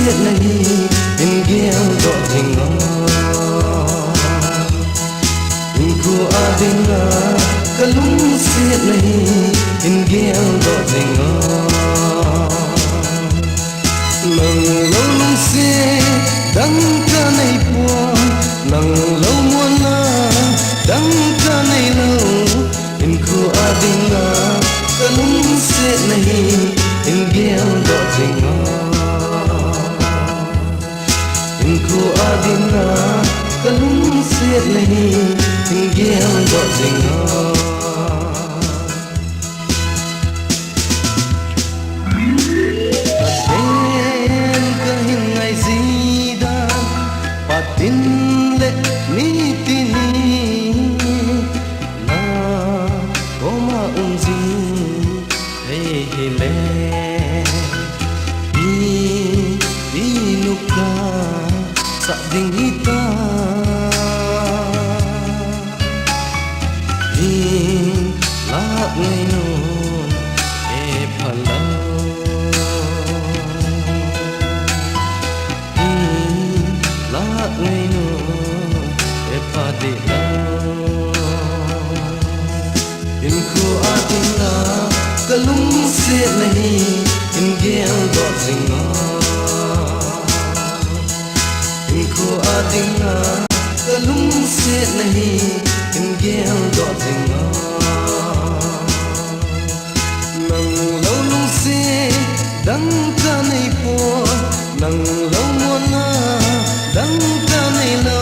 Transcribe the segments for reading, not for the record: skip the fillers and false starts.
xiết này in gheo đỏ tình ngó cô adinga kalung xiết này in gheo đỏ tình ngó nang lâu lung xiết đắng ca này buồn nang lâu muôn na đắng ca này lâu in cô adinga kalung xiết này in gheo đỏ tình ngó in cô adinga kalung xiết này in gheo đỏ tình ngó tin lệ ni tini na oma unzi hey hele di nuka sa ding hita in la ngai non e phalau ngày nô e padi la in ko adinga kalung se nahi in gel do zinga in ko adinga kalung se nahi in gel do zinga nang lo lung se dang ka nei po nang lo mo na dang ka nei lo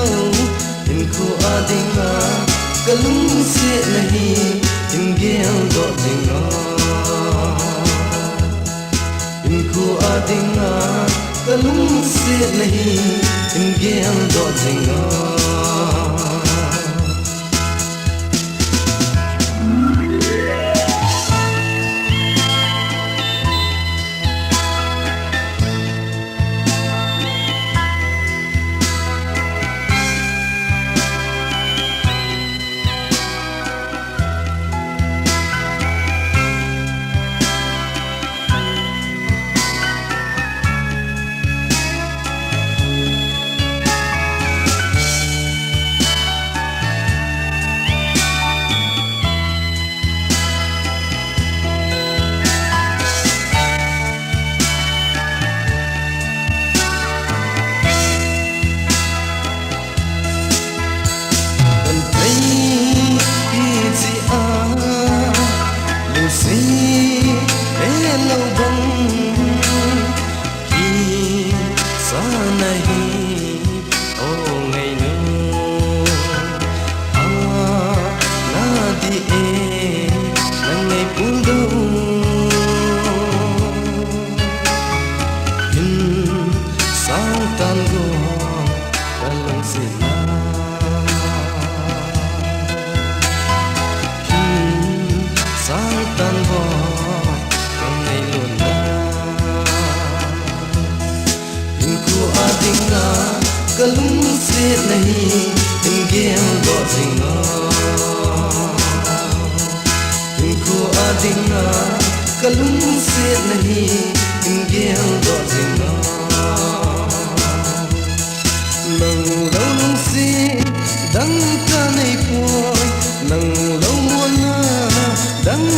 in ko adinga kalung se nahi in gel do dinga in ko adinga kalung se nahi in gel do dinga kalung xiết này in gheo đỏ zinga in ko adinga kalung xiết này in gheo đỏ zinga nang lâu lung xiết dang ka nei poi nang lâu muôn na dang